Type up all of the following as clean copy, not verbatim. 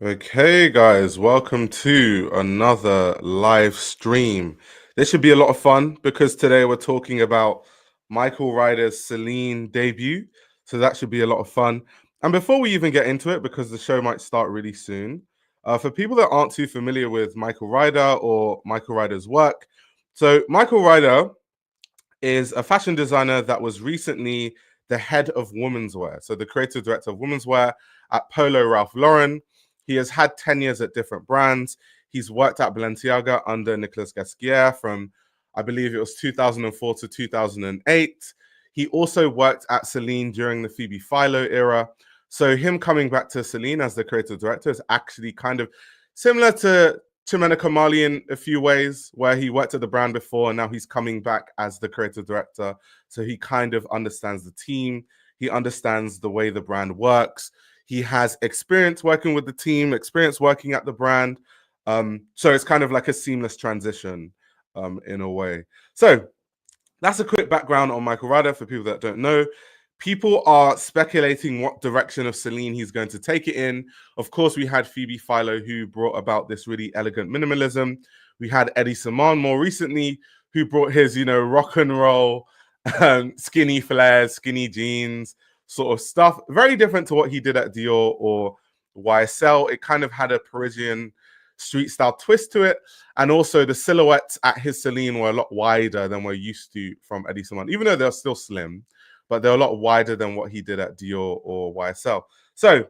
Okay, guys, welcome to another live stream. This should be a lot of fun because today we're talking about Michael Ryder's Celine debut. So that should be a lot of fun. And before we even get into it, because the show might start really soon, for people that aren't too familiar with Michael Ryder or Michael Ryder's work, so Michael Ryder is a fashion designer that was recently the head of womenswear. So the creative director of womenswear at Polo Ralph Lauren. He has had 10 years at different brands. He's worked at Balenciaga under Nicolas Gasquier from, I believe it was 2004 to 2008. He also worked at Celine during the Phoebe Philo era. So him coming back to Celine as the creative director is actually kind of similar to Chimena Kamali in a few ways, where he worked at the brand before and now he's coming back as the creative director. So he kind of understands the team. He understands the way the brand works. He has experience working with the team, experience working at the brand. So it's kind of like a seamless transition in a way. So that's a quick background on Michael Ryder for people that don't know. People are speculating what direction of Celine he's going to take it in. Of course, we had Phoebe Philo, who brought about this really elegant minimalism. We had Hedi Slimane more recently, who brought his, rock and roll, skinny flares, skinny jeans sort of stuff. Very different to what he did at Dior or YSL. It kind of had a Parisian street style twist to it. And also the silhouettes at his Celine were a lot wider than we're used to from Hedi Slimane, even though they're still slim, but they're a lot wider than what he did at Dior or YSL. So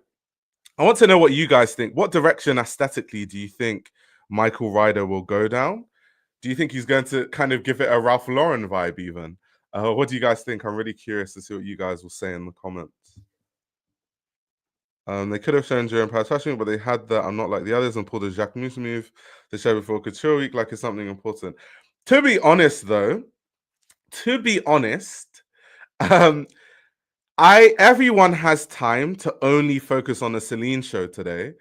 I want to know what you guys think. What direction aesthetically do you think Michael Ryder will go down? Do you think he's going to kind of give it a Ralph Lauren vibe even? What do you guys think? I'm really curious to see what you guys will say in the comments. They could have shown during Paris Fashion Week, but they had that I'm not like the others and pulled a Jacquemus move to show before Couture Week like it's something important. To be honest, though, um, everyone has time to only focus on the Celine show today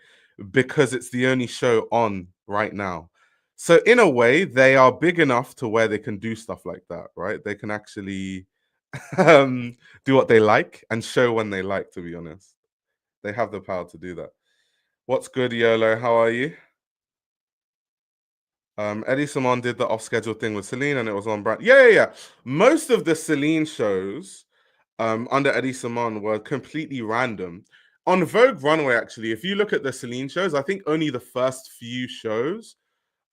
because it's the only show on right now. So in a way, they are big enough to where they can do stuff like that, right? They can actually do what they like and show when they like, to be honest. They have the power to do that. What's good, YOLO? How are you? Hedi Slimane did the off-schedule thing with Celine and it was on brand. Yeah. Most of the Celine shows under Hedi Slimane were completely random. On Vogue Runway, actually, if you look at the Celine shows, I think only the first few shows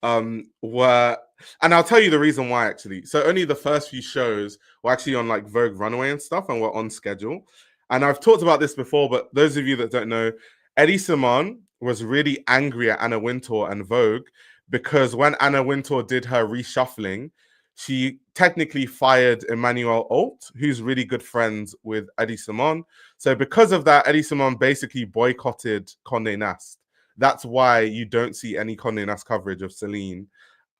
were, and I'll tell you the reason why actually. So only the first few shows were actually on like Vogue Runway and stuff and were on schedule. And I've talked about this before, but those of you that don't know, Hedi Slimane was really angry at Anna Wintour and Vogue because when Anna Wintour did her reshuffling, she technically fired Emmanuel Alt, who's really good friends with Hedi Slimane. So because of that, Hedi Slimane basically boycotted Condé Nast. That's why you don't see any Condé Nast coverage of Celine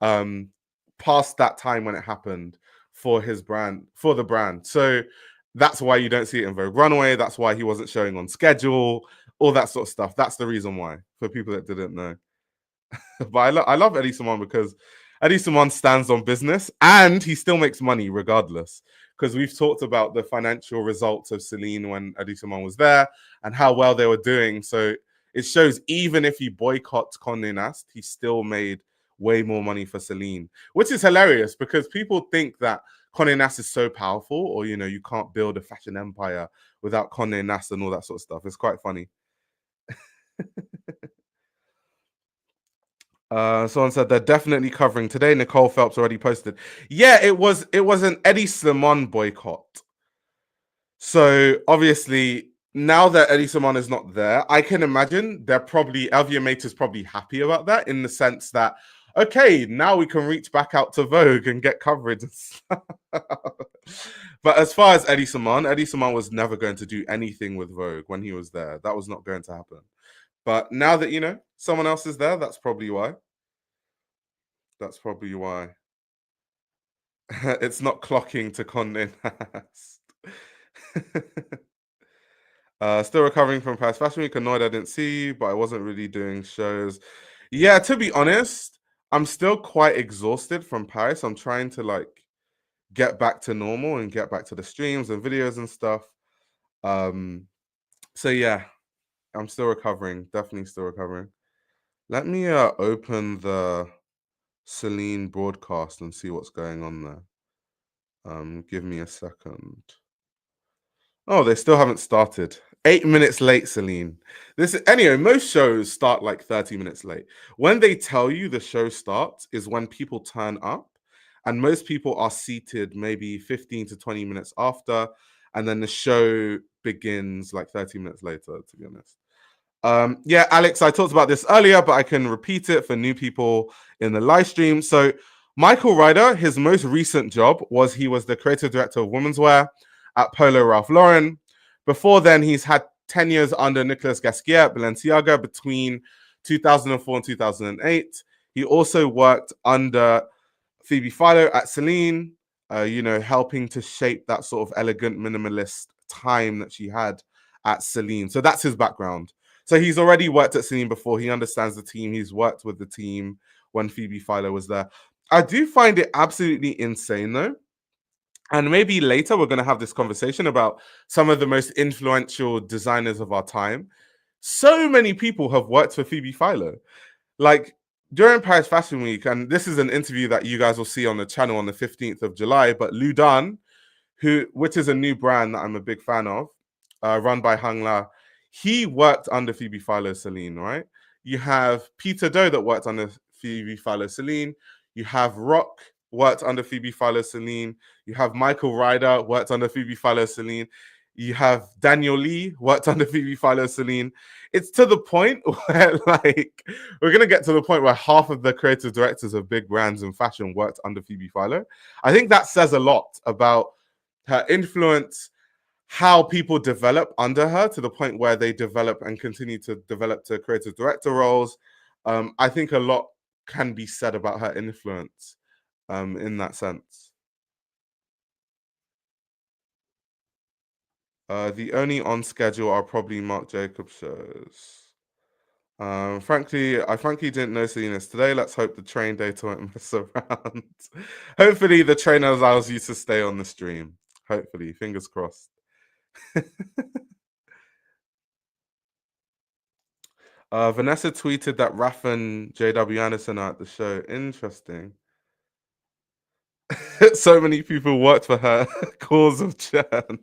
past that time when it happened for his brand, for the brand. So that's why you don't see it in Vogue Runway. That's why he wasn't showing on schedule, all that sort of stuff. That's the reason why, for people that didn't know. But I love Hedi Slimane because Hedi Slimane stands on business and he still makes money regardless. Because we've talked about the financial results of Celine when Hedi Slimane was there and how well they were doing. So it shows even if he boycotts Condé Nast, he still made way more money for Celine, which is hilarious because people think that Condé Nast is so powerful, or you can't build a fashion empire without Condé Nast and all that sort of stuff. It's quite funny. Someone said they're definitely covering today. Nicole Phelps already posted. Yeah, it was an Hedi Slimane boycott. So obviously now that Hedi Slimane is not there, I can imagine they're probably LVMH is probably happy about that in the sense that okay, now we can reach back out to Vogue and get coverage. But as far as Hedi Slimane was never going to do anything with Vogue when he was there. That was not going to happen. But now that someone else is there, that's probably why. That's probably why. It's not clocking to Condé Nast. Still recovering from Paris Fashion Week. Annoyed I didn't see you, but I wasn't really doing shows. Yeah, to be honest, I'm still quite exhausted from Paris. I'm trying to like get back to normal and get back to the streams and videos and stuff. So yeah. I'm still recovering. Definitely still recovering. Let me open the Celine broadcast and see what's going on there. Give me a second. Oh, they still haven't started. 8 minutes late, Celine. This anyway, most shows start like 30 minutes late. When they tell you the show starts is when people turn up, and most people are seated maybe 15 to 20 minutes after, and then the show begins like 30 minutes later, to be honest. Yeah, Alex, I talked about this earlier, but I can repeat it for new people in the live stream. So, Michael Ryder, his most recent job was he was the creative director of womenswear at Polo Ralph Lauren. Before then, he's had 10 years under Nicolas Gasquier at Balenciaga between 2004 and 2008. He also worked under Phoebe Philo at Celine, helping to shape that sort of elegant minimalist time that she had at Celine. So that's his background. So he's already worked at Celine before. He understands the team. He's worked with the team when Phoebe Philo was there. I do find it absolutely insane, though. And maybe later we're going to have this conversation about some of the most influential designers of our time. So many people have worked for Phoebe Philo. Like during Paris Fashion Week, and this is an interview that you guys will see on the channel on the 15th of July, but Lu Dan, which is a new brand that I'm a big fan of, run by Hang La, he worked under Phoebe Philo Celine, right? You have Peter Do that worked under Phoebe Philo Celine. You have Rock worked under Phoebe Philo Celine. You have Michael Ryder worked under Phoebe Philo Celine. You have Daniel Lee worked under Phoebe Philo Celine. It's to the point where, like, we're gonna get to the point where half of the creative directors of big brands in fashion worked under Phoebe Philo. I think that says a lot about her influence, how people develop under her to the point where they develop and continue to develop to creative director roles. I think a lot can be said about her influence in that sense. The only on schedule are probably Marc Jacobs shows. I frankly didn't know Selena's today. Let's hope the train data won't mess around. Hopefully, the train allows you to stay on the stream. Hopefully, fingers crossed. Vanessa tweeted that Raf and JW Anderson are at the show. Interesting. So many people worked for her. Cause of churn.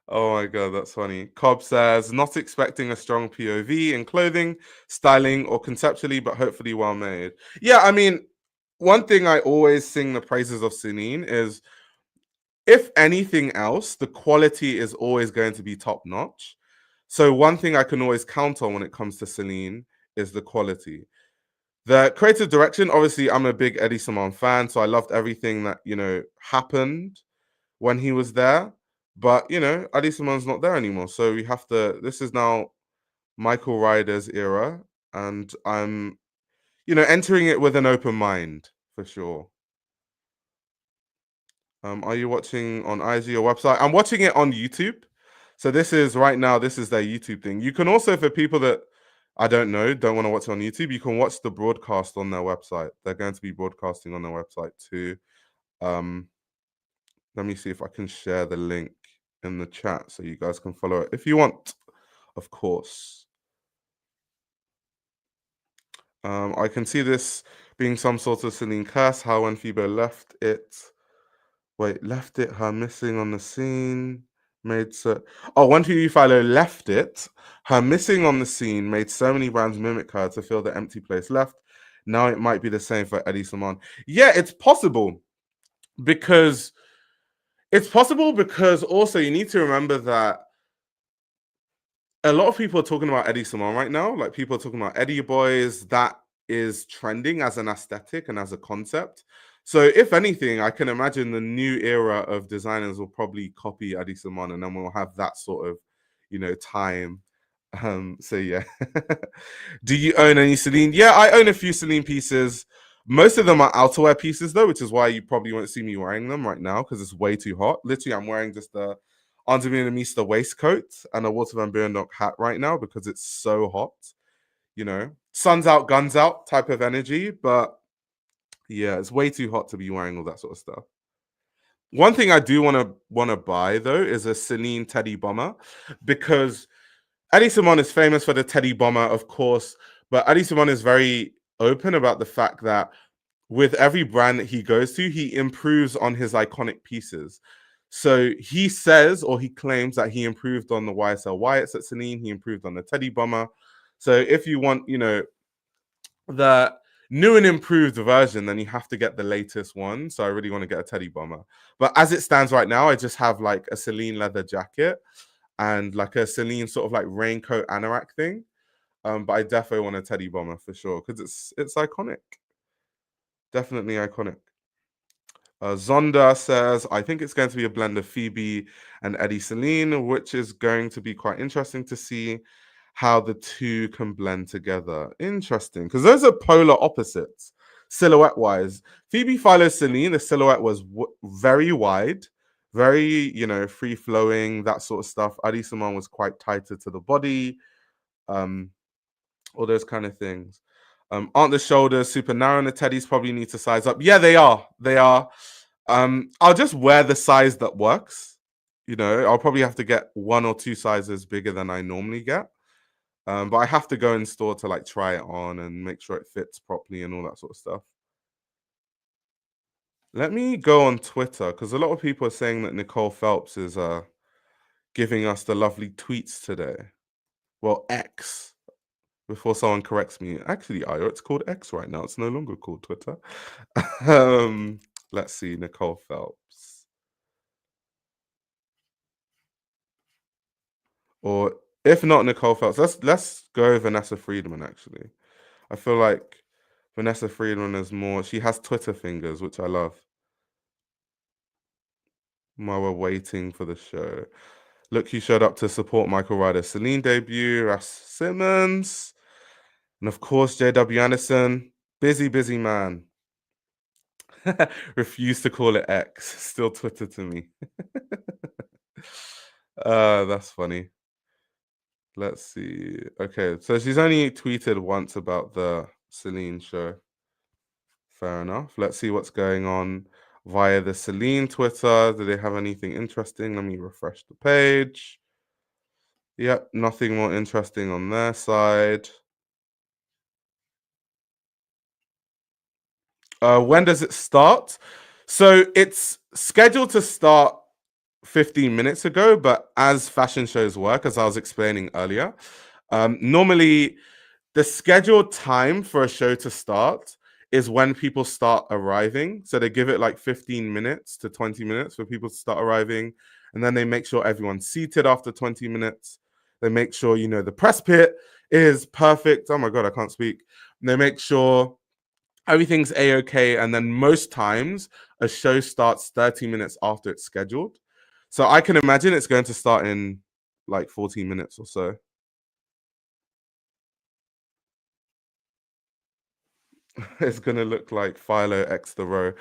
Oh my god, that's funny. Cobb says, not expecting a strong POV in clothing, styling, or conceptually, but hopefully well made. Yeah, I mean, one thing I always sing the praises of Celine is, if anything else, the quality is always going to be top notch. So one thing I can always count on when it comes to Celine is the quality. The creative direction, obviously, I'm a big Hedi Slimane fan, so I loved everything that happened when he was there. But Hedi Slimane's not there anymore, so we have to. This is now Michael Ryder's era, and I'm entering it with an open mind for sure. Are you watching on IG or website? I'm watching it on YouTube. So this is right now. This is their YouTube thing. You can also, for people that I don't know, don't want to watch it on YouTube, you can watch the broadcast on their website. They're going to be broadcasting on their website too. Let me see if I can share the link in the chat so you guys can follow it if you want, of course. I can see this being some sort of Celine curse. How when Phoebe left it, her missing on the scene made so. Oh, when Phoebe Philo left it, her missing on the scene made so many brands mimic her to fill the empty place left. Now it might be the same for Hedi Slimane. Yeah, it's possible because also you need to remember that a lot of people are talking about Hedi Slimane right now. Like people are talking about Eddie Boys. That is trending as an aesthetic and as a concept. So if anything, I can imagine the new era of designers will probably copy Hedi Slimane, and then we'll have that sort of, time. So yeah. Do you own any Celine? Yeah, I own a few Celine pieces. Most of them are outerwear pieces though, which is why you probably won't see me wearing them right now because it's way too hot. Literally, I'm wearing just a Under Mr. waistcoat and a Walter Van Berendock hat right now because it's so hot. Sun's out, guns out type of energy, but yeah, it's way too hot to be wearing all that sort of stuff. One thing I do want to buy though is a Celine Teddy bomber because Hedi Slimane is famous for the Teddy bomber, of course, but Hedi Slimane is very open about the fact that with every brand that he goes to, he improves on his iconic pieces. So he says, or he claims that he improved on the YSL Wyatts at Celine, he improved on the Teddy bomber. So if you want, the new and improved version, then you have to get the latest one. So I really want to get a Teddy bomber. But as it stands right now, I just have like a Celine leather jacket and like a Celine sort of like raincoat anorak thing. But I definitely want a Teddy bomber for sure because it's iconic, definitely iconic. Zonda says, I think it's going to be a blend of Phoebe and Hedi Slimane, which is going to be quite interesting to see how the two can blend together. Interesting, because those are polar opposites, silhouette wise. Phoebe Philo Celine, the silhouette was very wide, very, free flowing, that sort of stuff. Hedi Slimane was quite tighter to the body, all those kind of things. Aren't the shoulders super narrow and the teddies probably need to size up? Yeah, they are. They are. I'll just wear the size that works. I'll probably have to get one or two sizes bigger than I normally get. But I have to go in store to like try it on and make sure it fits properly and all that sort of stuff. Let me go on Twitter because a lot of people are saying that Nicole Phelps is giving us the lovely tweets today. Well, X. Before someone corrects me, actually, Io, it's called X right now. It's no longer called Twitter. Let's see, Nicole Phelps. Or if not Nicole Phelps, let's go Vanessa Friedman, actually. I feel like Vanessa Friedman is more, she has Twitter fingers, which I love. While we're waiting for the show. Look, he showed up to support Michael Ryder's Celine debut, Russ Simmons, and of course, J.W. Anderson. Busy, busy man. Refuse to call it X. Still Twitter to me. That's funny. Let's see. Okay, so she's only tweeted once about the Celine show. Fair enough. Let's see what's going on via the Celine Twitter. Do they have anything interesting? Let me refresh the page. Yep, nothing more interesting on their side. When does it start? So it's scheduled to start 15 minutes ago, but as fashion shows work, as I was explaining earlier, normally the scheduled time for a show to start is when people start arriving. So they give it like 15 minutes to 20 minutes for people to start arriving. And then they make sure everyone's seated after 20 minutes. They make sure, the press pit is perfect. Oh my God, I can't speak. And they make sure everything's a-okay, and then most times a show starts 30 minutes after it's scheduled. So I can imagine it's going to start in like 14 minutes or so. It's going to look like Philo X the row.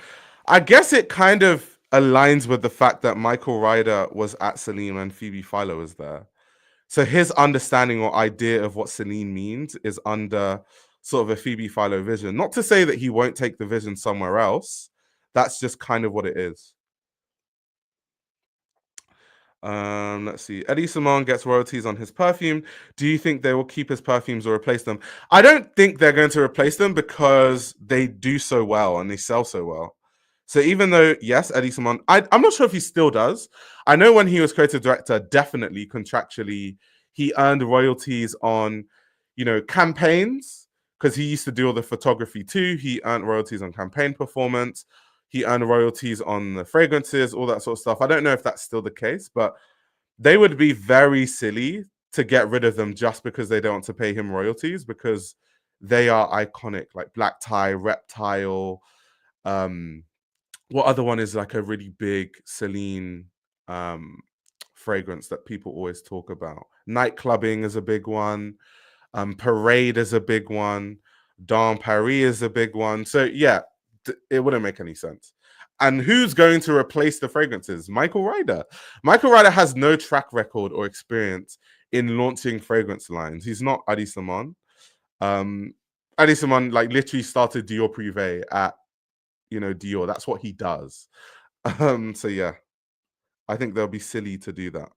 I guess it kind of aligns with the fact that Michael Ryder was at Celine and Phoebe Philo was there. So his understanding or idea of what Celine means is under sort of a Phoebe Philo vision. Not to say that he won't take the vision somewhere else. That's just kind of what it is. Let's see. Hedi Slimane gets royalties on his perfume. Do you think they will keep his perfumes or replace them? I don't think they're going to replace them because they do so well and they sell so well. So even though, yes, Hedi Slimane, I'm not sure if he still does. I know when he was creative director, definitely contractually, he earned royalties on, campaigns because he used to do all the photography too. He earned royalties on campaign performance. He earned royalties on the fragrances, all that sort of stuff. I don't know if that's still the case, but they would be very silly to get rid of them just because they don't want to pay him royalties because they are iconic, like Black Tie, Reptile. What other one is like a really big Celine fragrance that people always talk about? Night clubbing is a big one. Parade is a big one. Dans Paris is a big one. So yeah, it wouldn't make any sense. And who's going to replace the fragrances? Michael Ryder. Michael Ryder has no track record or experience in launching fragrance lines. He's not Hedi Slimane. Hedi Slimane like literally started Dior Privé at Dior. That's what he does. So yeah, I think they'll be silly to do that.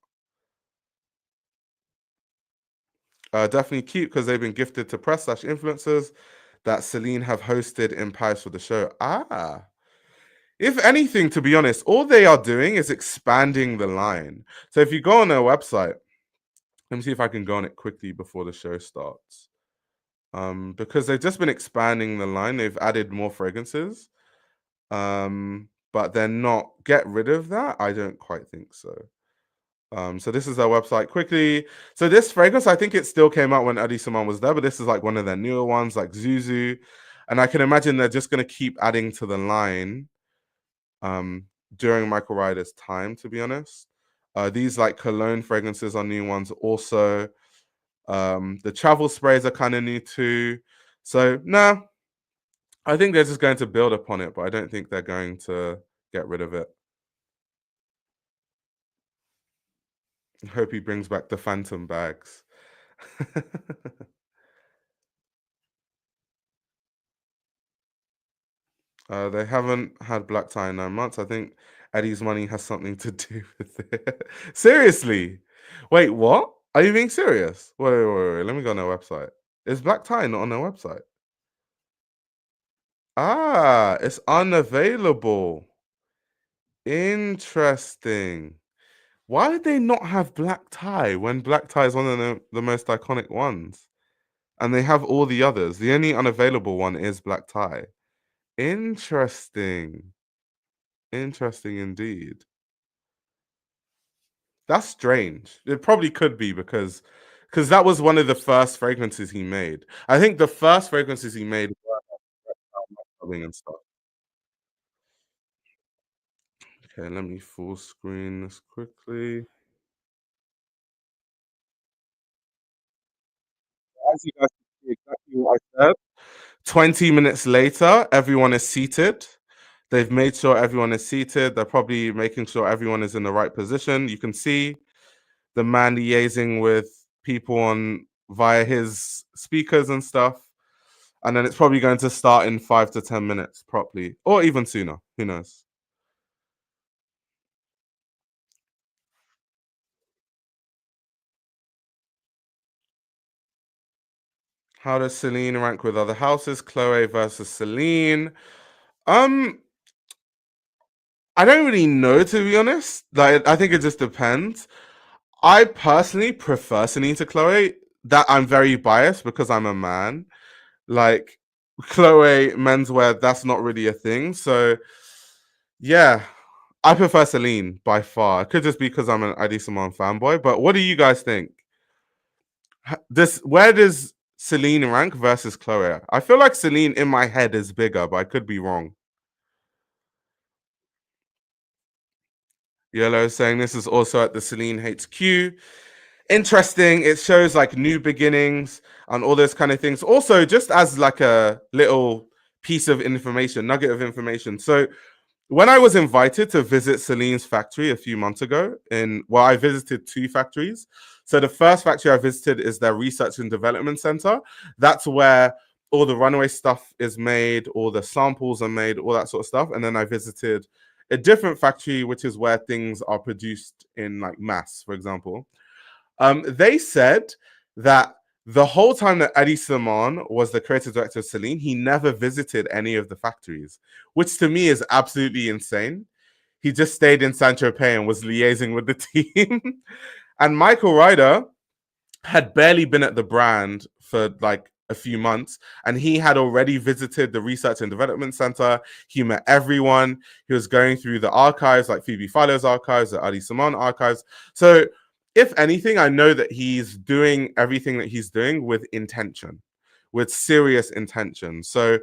Definitely cute because they've been gifted to press slash influencers that Celine have hosted in Paris for the show. Ah, if anything, to be honest, all they are doing is expanding the line. So if you go on their website, let me see if I can go on it quickly before the show starts. Because they've just been expanding the line, they've added more fragrances. But they're not get rid of that. I don't quite think so. So this is their website quickly. So this fragrance, I think it still came out when Hedi Slimane was there, but this is like one of their newer ones, like Zuzu. And I can imagine they're just gonna keep adding to the line during Michael Ryder's time, to be honest. These like cologne fragrances are new ones also. The travel sprays are kind of new too. So no, I think they're just going to build upon it, but I don't think they're going to get rid of it. I hope he brings back the phantom bags. They haven't had black tie in 9 months. I think Eddie's money has something to do with it. Seriously? Wait, what? Are you being serious? Wait. Let me go on their website. Is black tie not on their website? Ah, it's unavailable. Interesting. Why did they not have black tie when black tie is one of the most iconic ones? And they have all the others. The only unavailable one is black tie. Interesting. Interesting indeed. That's strange. It probably could be because that was one of the first fragrances he made. I think the first fragrances he made were and stuff. Okay, let me full screen this quickly. As you guys can see exactly what I said. 20 minutes later, everyone is seated. They've made sure everyone is seated. They're probably making sure everyone is in the right position. You can see the man liaising with people on via his speakers and stuff. And then it's probably going to start in 5 to 10 minutes properly, or even sooner. Who knows? How does Celine rank with other houses? Chloe versus Celine. Um, I don't really know, to be honest. Like, I think it just depends. I personally prefer Celine to Chloe. That I'm very biased because I'm a man. Like Chloe menswear, that's not really a thing. So yeah, I prefer Celine by far. It could just be because I'm an Hedi Slimane fanboy. But what do you guys think? This where does Celine rank versus Chloe? I feel like Celine in my head is bigger, but I could be wrong. Yellow saying this is also at the Celine HQ. Interesting. It shows like new beginnings and all those kind of things. Also, just as like a little piece of information, nugget of information. So when I was invited to visit Celine's factory a few months ago, I visited two factories. So the first factory I visited is their research and development center. That's where all the runway stuff is made, all the samples are made, all that sort of stuff. And then I visited a different factory, which is where things are produced in like mass, for example. They said that the whole time that Hedi Slimane was the creative director of Celine, he never visited any of the factories, which to me is absolutely insane. He just stayed in Saint Tropez and was liaising with the team. And Michael Ryder had barely been at the brand for like a few months, and he had already visited the research and development center. He met everyone. He was going through the archives, like Phoebe Philo's archives, the Hedi Slimane archives. So if anything, I know that he's doing everything that he's doing with intention, with serious intention. So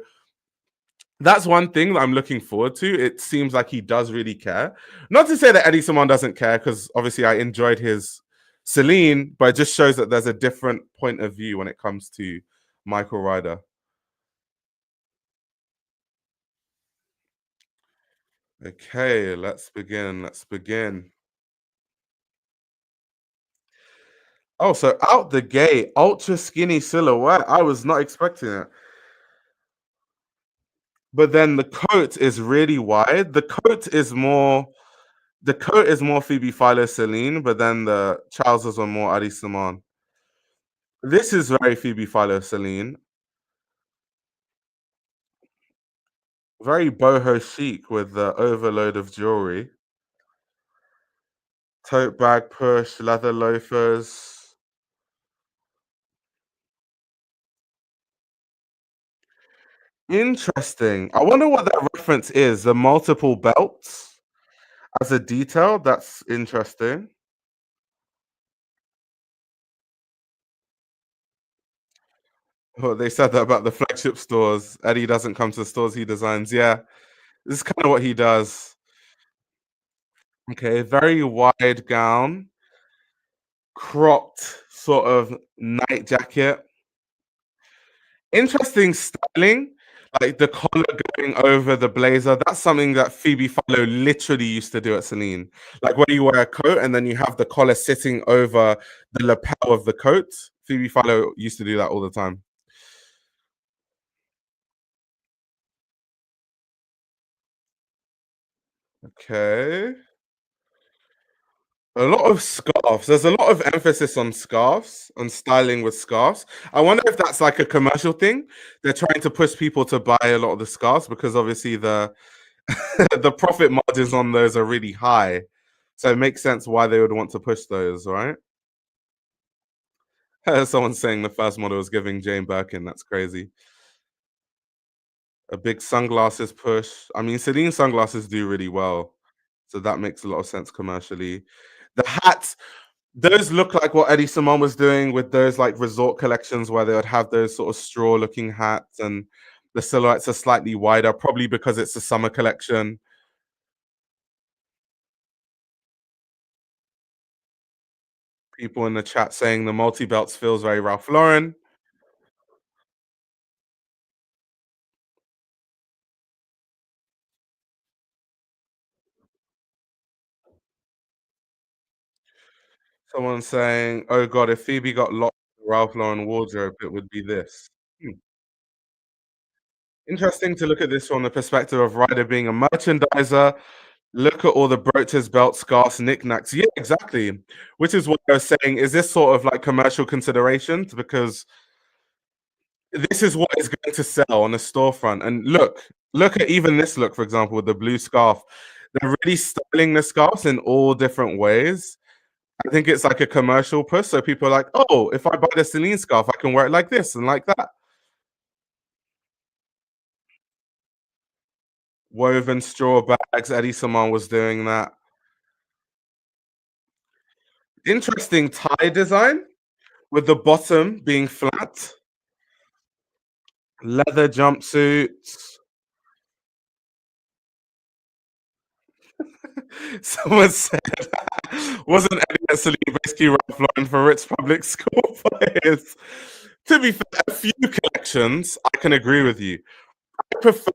that's one thing that I'm looking forward to. It seems like he does really care. Not to say that Hedi Slimane doesn't care, because obviously I enjoyed his Celine, but it just shows that there's a different point of view when it comes to Michael Ryder. Okay, let's begin. Let's begin. Oh, so out the gate, ultra skinny silhouette. I was not expecting it. But then the coat is really wide. The coat is more Phoebe Philo Celine, but then the trousers are more Hedi Slimane. This is very Phoebe Philo Celine. Very boho chic with the overload of jewelry. Tote bag push, leather loafers. Interesting. I wonder what that reference is. The multiple belts as a detail. That's interesting. Well, they said that about the flagship stores. Eddie doesn't come to the stores he designs. Yeah, this is kind of what he does. Okay, very wide gown, cropped sort of night jacket. Interesting styling, like the collar going over the blazer. That's something that Phoebe Philo literally used to do at Celine. Like where you wear a coat and then you have the collar sitting over the lapel of the coat. Phoebe Philo used to do that all the time. Okay. A lot of scarves. There's a lot of emphasis on scarves, on styling with scarves. I wonder if that's like a commercial thing. They're trying to push people to buy a lot of the scarves because obviously the the profit margins on those are really high. So it makes sense why they would want to push those, right? Someone saying the first model was giving Jane Birkin. That's crazy. A big sunglasses push. I mean, Celine sunglasses do really well. So that makes a lot of sense commercially. The hats, those look like what Hedi Slimane was doing with those like resort collections where they would have those sort of straw looking hats and the silhouettes are slightly wider, probably because it's a summer collection. People in the chat saying the multi belts feels very Ralph Lauren. Someone saying, "Oh God, if Phoebe got locked in the Ralph Lauren wardrobe, it would be this." Hmm. Interesting to look at this from the perspective of Ryder being a merchandiser. Look at all the brooches, belts, scarves, knickknacks. Yeah, exactly. Which is what I was saying. Is this sort of like commercial considerations? Because this is what is going to sell on a storefront. And look at even this look, for example, with the blue scarf. They're really styling the scarves in all different ways. I think it's like a commercial push. So people are like, oh, if I buy the Celine scarf, I can wear it like this and like that. Woven straw bags. Hedi Slimane was doing that. Interesting tie design with the bottom being flat. Leather jumpsuits. Someone said, wasn't Eddie and Celine basically Ralph Lauren for rich public school players? To be fair, a few collections, I can agree with you. I prefer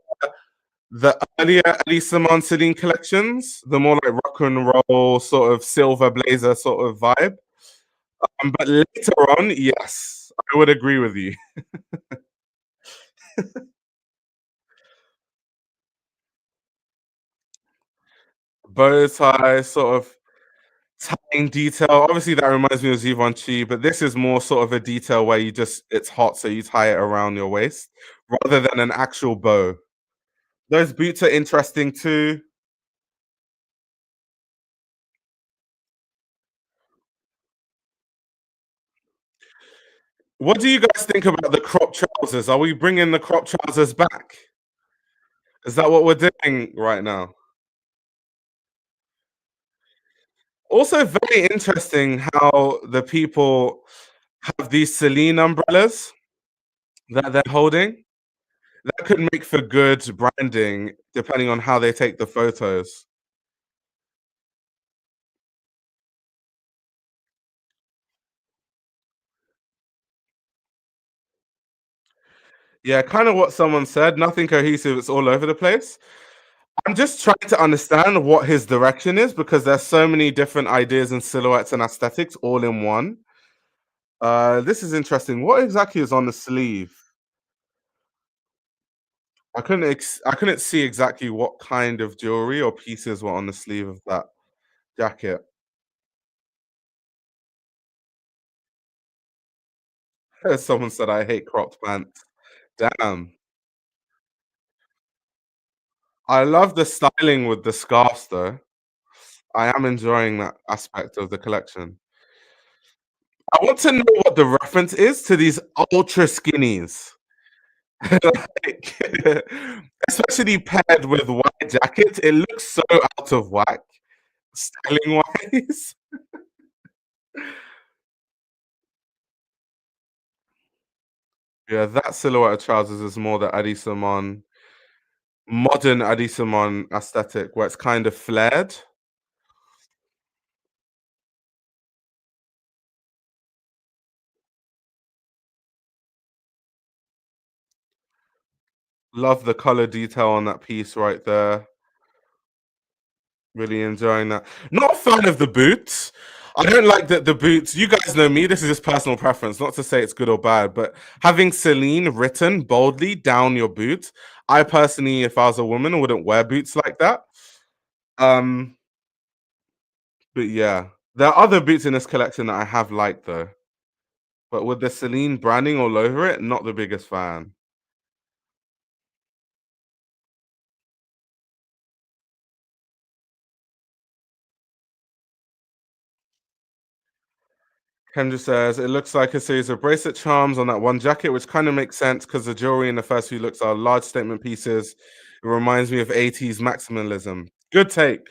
the earlier Hedi Slimane Celine collections, the more like rock and roll sort of silver blazer sort of vibe. But later on, yes, I would agree with you. Bow tie, sort of tying detail. Obviously, that reminds me of Givenchy, but this is more sort of a detail where you just it's hot, so you tie it around your waist rather than an actual bow. Those boots are interesting too. What do you guys think about the crop trousers? Are we bringing the crop trousers back? Is that what we're doing right now? Also, very interesting how the people have these Celine umbrellas that they're holding. That could make for good branding depending on how they take the photos. Yeah, kind of what someone said. Nothing cohesive. It's all over the place. I'm just trying to understand what his direction is because there's so many different ideas and silhouettes and aesthetics all in one. This is interesting. What exactly is on the sleeve? I couldn't see exactly what kind of jewelry or pieces were on the sleeve of that jacket. Someone said I hate cropped pants. Damn. I love the styling with the scarves though. I am enjoying that aspect of the collection. I want to know what the reference is to these ultra skinnies. Like, especially paired with white jackets, it looks so out of whack, styling wise. Yeah, that silhouette of trousers is more the Hedi Slimane, modern Hedi Slimane aesthetic, where it's kind of flared. Love the color detail on that piece right there. Really enjoying that. Not a fan of the boots. I don't like that the boots. You guys know me. This is just personal preference. Not to say it's good or bad, but having Celine written boldly down your boot. I personally, if I was a woman, wouldn't wear boots like that. Um, but yeah, there are other boots in this collection that I have liked though. But with the Celine branding all over it, not the biggest fan. Kendra says it looks like a series of bracelet charms on that one jacket, which kind of makes sense because the jewelry in the first few looks are large statement pieces. It reminds me of 80s maximalism. Good take.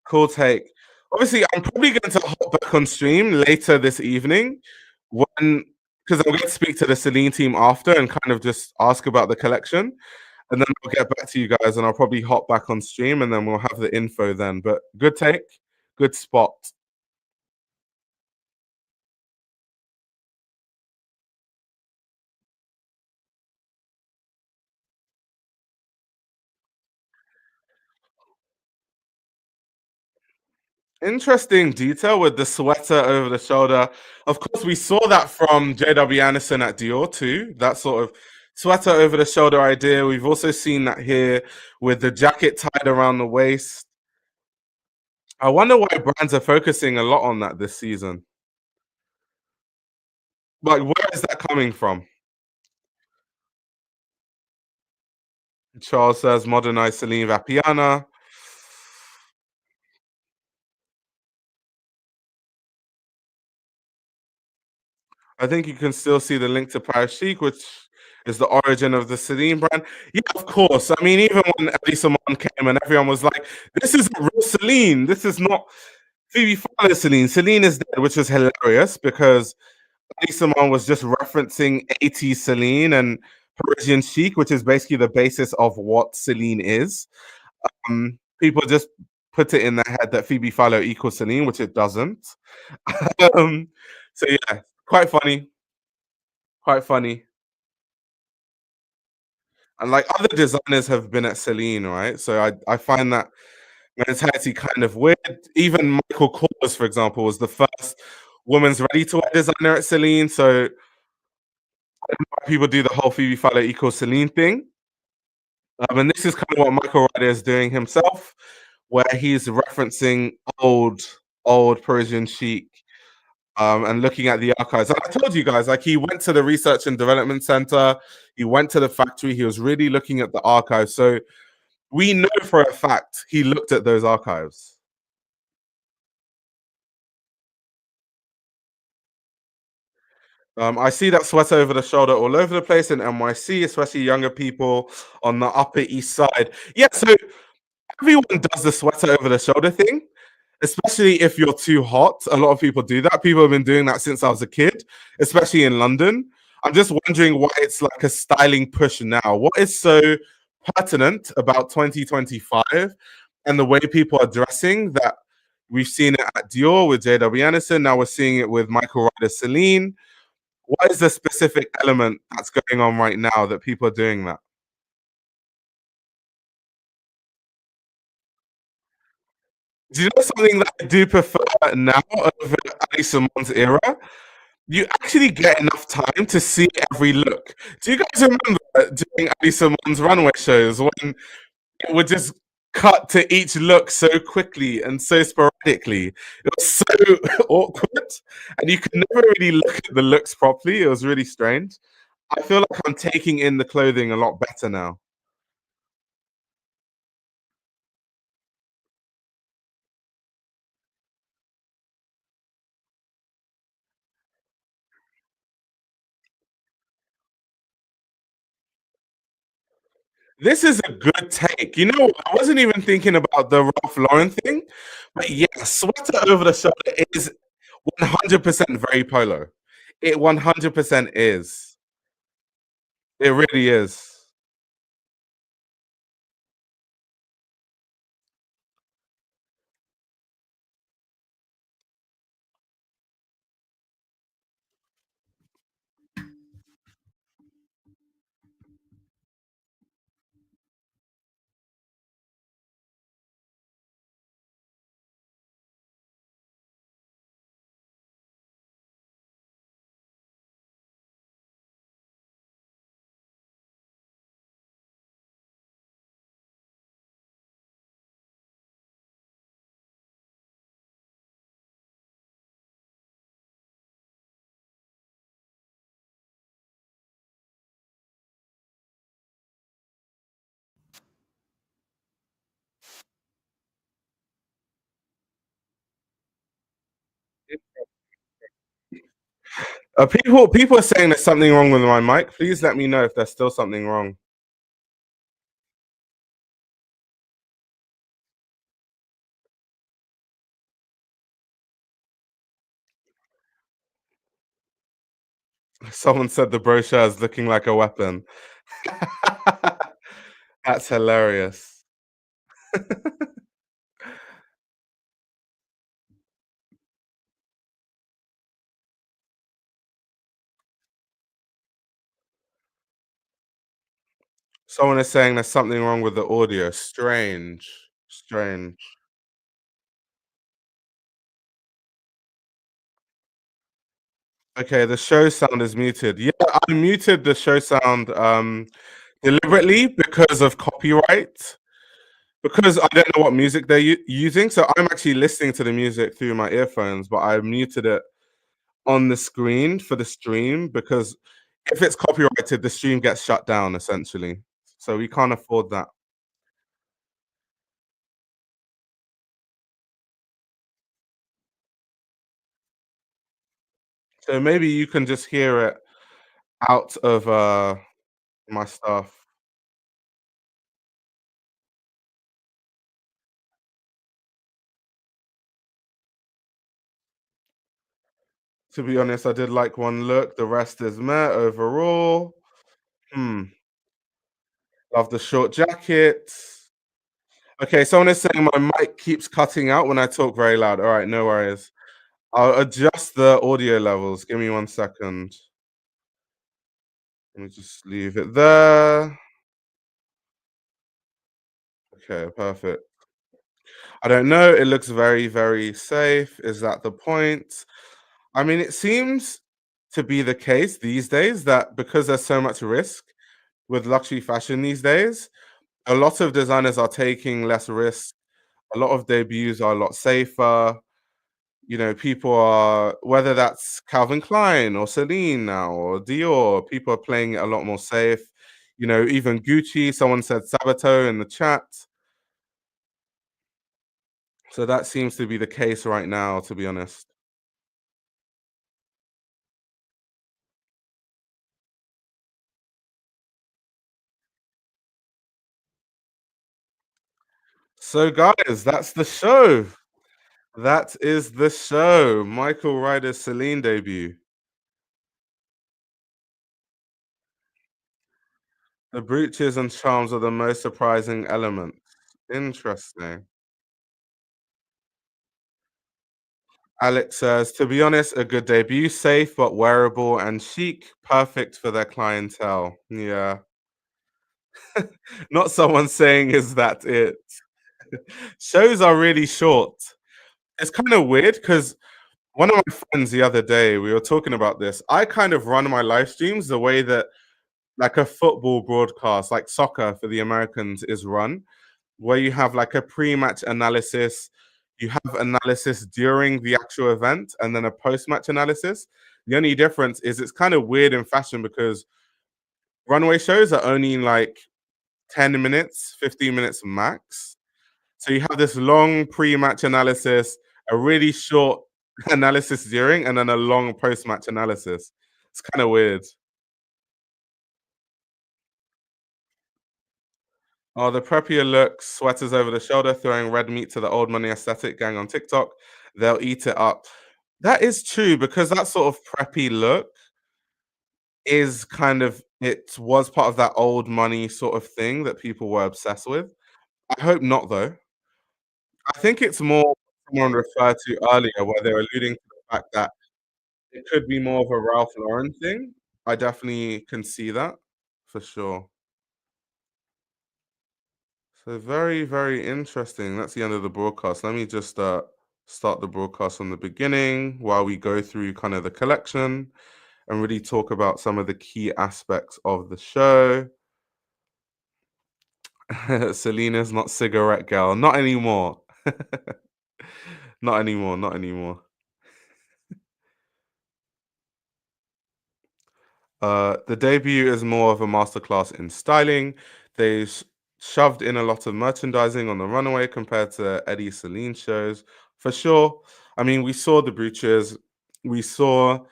Cool take. Obviously, I'm probably going to hop back on stream later this evening when because I'm going to speak to the Celine team after and kind of just ask about the collection. And then I'll get back to you guys and I'll probably hop back on stream and then we'll have the info then. But good take, good spot. Interesting detail with the sweater over the shoulder. Of course, we saw that from JW Anderson at Dior too. That sort of sweater over the shoulder idea. We've also seen that here with the jacket tied around the waist. I wonder why brands are focusing a lot on that this season. Like, where is that coming from? Charles says modernized Celine Vapiana. I think you can still see the link to Paris Chic, which is the origin of the Celine brand. Yeah, of course. I mean, even when Hedi Slimane came and everyone was like, "This is a real Celine. This is not Phoebe Philo Celine. Celine is dead," which was hilarious because Hedi Slimane was just referencing 80s Celine and Parisian chic, which is basically the basis of what Celine is. People just put it in their head that Phoebe Philo equals Celine, which it doesn't. um, so yeah, quite funny, quite funny. And like other designers have been at Celine, right? So I find that mentality kind of weird. Even Michael Kors, for example, was the first women's ready-to-wear designer at Celine. So people do the whole Phoebe Philo equals Celine thing. And this is kind of what Michael Ryder is doing himself, where he's referencing old Parisian chic and looking at the archives. And I told you guys, like he went to the research and development center, he went to the factory, he was really looking at the archives. So we know for a fact he looked at those archives. I see that sweater over the shoulder all over the place in NYC, especially younger people on the Upper East Side. Yeah, so everyone does the sweater over the shoulder thing, especially if you're too hot. A lot of people do that. People have been doing that since I was a kid, especially in London. I'm just wondering why it's like a styling push now. What is so pertinent about 2025 and the way people are dressing that we've seen it at Dior with JW Anderson. Now we're seeing it with Michael Ryder Celine. What is the specific element that's going on right now that people are doing that? Do you know something that I do prefer now over Ali Simone's era? You actually get enough time to see every look. Do you guys remember during Ali Simone's runway shows when it would just cut to each look so quickly and so sporadically. It was so awkward, and you could never really look at the looks properly. It was really strange. I feel like I'm taking in the clothing a lot better now. This is a good take. You know, I wasn't even thinking about the Ralph Lauren thing, but yeah, sweater over the shoulder is 100% very polo. It 100% is. It really is. People are saying there's something wrong with my mic. Please let me know if there's still something wrong. Someone said the brochure is looking like a weapon. That's hilarious. Someone is saying there's something wrong with the audio. Strange. Strange. Okay, the show sound is muted. Yeah, I muted the show sound deliberately because of copyright. Because I don't know what music they're using, so I'm actually listening to the music through my earphones, but I muted it on the screen for the stream because if it's copyrighted, the stream gets shut down essentially. So we can't afford that. So maybe you can just hear it out of my stuff. To be honest, I did like one look. The rest is meh overall. Hmm. Love the short jacket. Okay, someone is saying my mic keeps cutting out when I talk very loud. All right, no worries. I'll adjust the audio levels. Give me 1 second. Let me just leave it there. Okay, perfect. I don't know. It looks very, very safe. Is that the point? I mean, it seems to be the case these days that because there's so much risk with luxury fashion these days, a lot of designers are taking less risk. A lot of debuts are a lot safer. You know, people are, whether that's Calvin Klein or Celine now or Dior, people are playing it a lot more safe. You know, even Gucci, someone said Sabato in the chat. So that seems to be the case right now, to be honest. So, guys, that's the show. That is the show. Michael Ryder's Celine debut. The brooches and charms are the most surprising elements. Interesting. Alex says, to be honest, a good debut, safe but wearable and chic, perfect for their clientele. Yeah. Not someone saying, is that it? Shows are really short. It's kind of weird because one of my friends the other day, we were talking about this. I kind of run my live streams the way that like a football broadcast, like soccer for the Americans, is run. where you have like a pre-match analysis, you have analysis during the actual event, and then a post-match analysis. The only difference is it's kind of weird in fashion because runway shows are only like 10 minutes, 15 minutes max. So you have this long pre-match analysis, a really short analysis during, and then a long post-match analysis. It's kind of weird. Oh, the preppier looks, sweaters over the shoulder, throwing red meat to the old money aesthetic gang on TikTok. They'll eat it up. That is true because that sort of preppy look is kind of it was part of that old money sort of thing that people were obsessed with. I hope not though. I think it's more what someone referred to earlier where they're alluding to the fact that it could be more of a Ralph Lauren thing. I definitely can see that for sure. So very, very interesting. That's the end of the broadcast. Let me just start the broadcast from the beginning while we go through kind of the collection and really talk about some of the key aspects of the show. Selena's not cigarette girl. Not anymore. Not anymore. Not anymore. The debut is more of a masterclass in styling. They shoved in a lot of merchandising on the runway compared to Eddie Celine shows, for sure. I mean, we saw the brooches, we saw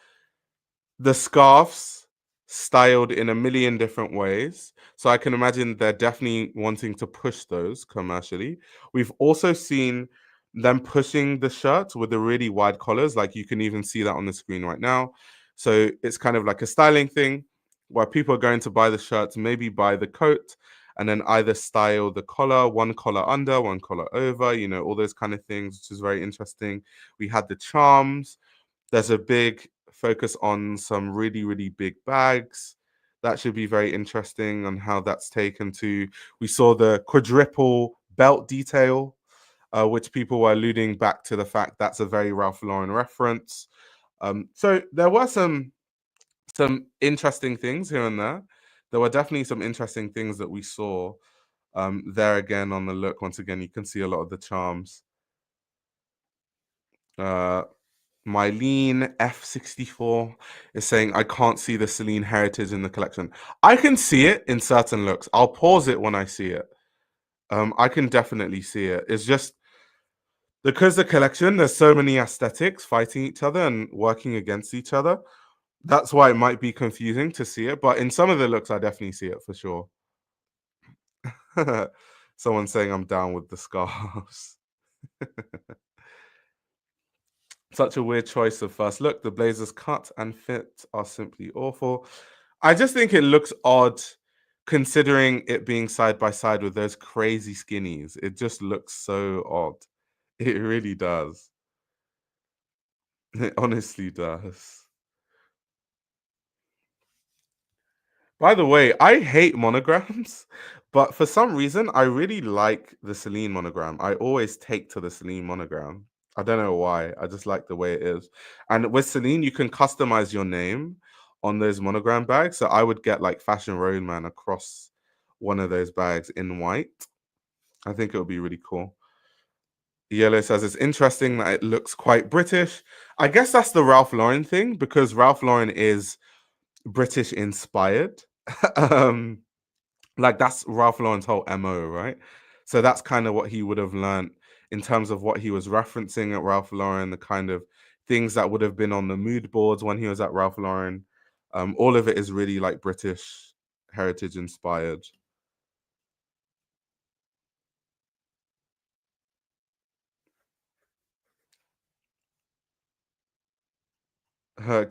the scarves styled in a million different ways. So I can imagine they're definitely wanting to push those commercially. We've also seen them pushing the shirts with the really wide collars. Like you can even see that on the screen right now. So it's kind of like a styling thing where people are going to buy the shirts, maybe buy the coat, and then either style the collar, one collar under, one collar over, all those kind of things, which is very interesting. We had the charms. There's a big focus on some really, really big bags. That should be very interesting on how that's taken to. We saw the quadruple belt detail, which people were alluding back to the fact that's a very Ralph Lauren reference. So there were some interesting things here and there. There were definitely some interesting things that we saw there again on the look. Once again, you can see a lot of the charms. Uh, Mylene F64 is saying, I can't see the Celine heritage in the collection. I can see it in certain looks. I'll pause it when I see it. I can definitely see it. It's just because the collection, there's so many aesthetics fighting each other and working against each other. That's why it might be confusing to see it. But in some of the looks, I definitely see it for sure. Someone saying I'm down with the scarves. Such a weird choice of first look. The blazer's cut and fit are simply awful. I just think it looks odd considering it being side by side with those crazy skinnies. It just looks so odd. It really does. It honestly does. By the way, I hate monograms, but for some reason, I really like the Celine monogram. I always take to the Celine monogram. I don't know why. I just like the way it is. And with Celine, you can customize your name on those monogram bags. So I would get like Fashion Roadman across one of those bags in white. I think it would be really cool. Yellow says it's interesting that it looks quite British. I guess that's the Ralph Lauren thing because Ralph Lauren is British inspired. um, like that's Ralph Lauren's whole MO, right? So that's kind of what he would have learned in terms of what he was referencing at Ralph Lauren, the kind of things that would have been on the mood boards when he was at Ralph Lauren. All of it is really like British heritage inspired.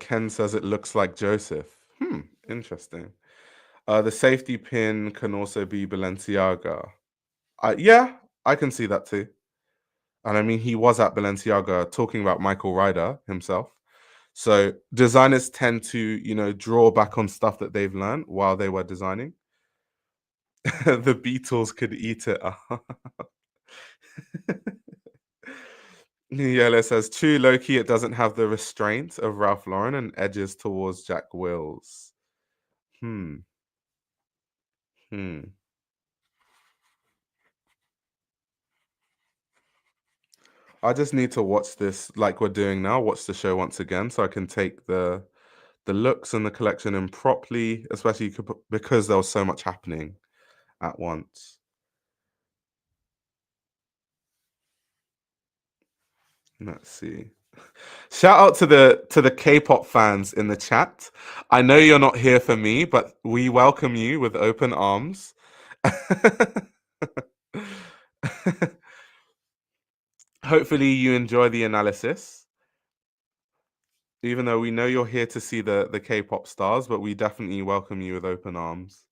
Ken says it looks like Joseph. Interesting. The safety pin can also be Balenciaga. Yeah, I can see that too. And I mean, he was at Balenciaga talking about Michael Ryder himself. So designers tend to, draw back on stuff that they've learned while they were designing. The Beatles could eat it up. Yellow says, true, low-key, it doesn't have the restraint of Ralph Lauren and edges towards Jack Wills. Hmm. Hmm. I just need to watch this like we're doing now, watch the show once again so I can take the looks and the collection in properly, especially because there was so much happening at once. Let's see. Shout out to the K-pop fans in the chat. I know you're not here for me, but we welcome you with open arms. Hopefully you enjoy the analysis, even though we know you're here to see the K-pop stars, but we definitely welcome you with open arms.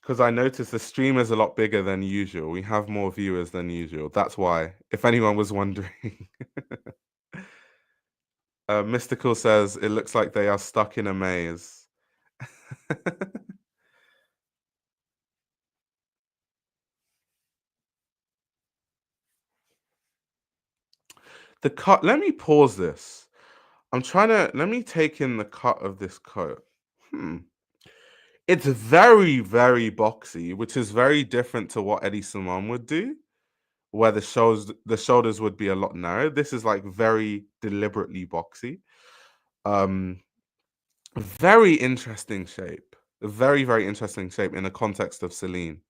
Because I noticed the stream is a lot bigger than usual. We have more viewers than usual. That's why, if anyone was wondering. Mystical says it looks like they are stuck in a maze. The cut, let me pause this. I'm trying to, let me take in the cut of this coat. Hmm. It's very, very boxy, which is very different to what Hedi Slimane would do, where the shoulders would be a lot narrow. This is like very deliberately boxy. Um, Very interesting shape. Very, very interesting shape in the context of Celine.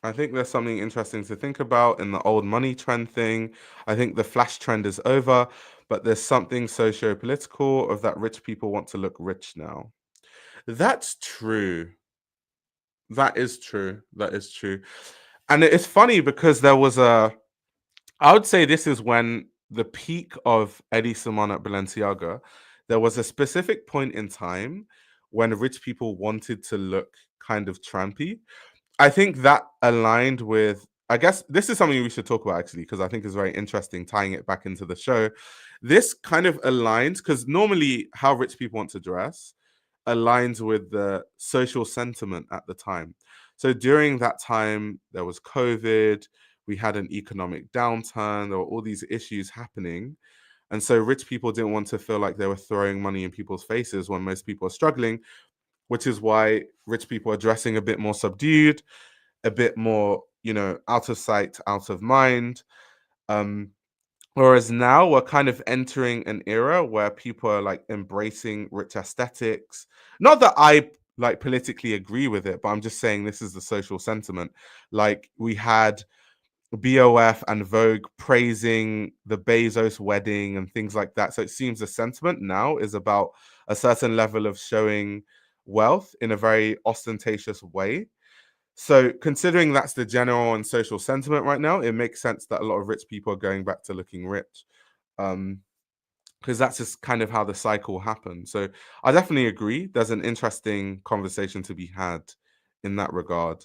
I think there's something interesting to think about in the old money trend thing. I think the flash trend is over, but there's something socio-political of that rich people want to look rich now. That's true. That is true. That is true. And it's funny because I would say this is when the peak of Hedi Slimane at Balenciaga, there was a specific point in time when rich people wanted to look kind of trampy. I think that aligned with, I guess this is something we should talk about actually, because I think it's very interesting tying it back into the show. This kind of aligns because normally how rich people want to dress aligns with the social sentiment at the time. So during that time, there was COVID, we had an economic downturn, there were all these issues happening. And so rich people didn't want to feel like they were throwing money in people's faces when most people are struggling, which is why rich people are dressing a bit more subdued, a bit more, out of sight, out of mind. Um, Whereas now we're kind of entering an era where people are like embracing rich aesthetics. Not that I like politically agree with it, but I'm just saying this is the social sentiment. Like we had BOF and Vogue praising the Bezos wedding and things like that. So it seems the sentiment now is about a certain level of showing wealth in a very ostentatious way. So, considering that's the general and social sentiment right now, it makes sense that a lot of rich people are going back to looking rich, because that's just kind of how the cycle happens. So, I definitely agree. There's an interesting conversation to be had in that regard.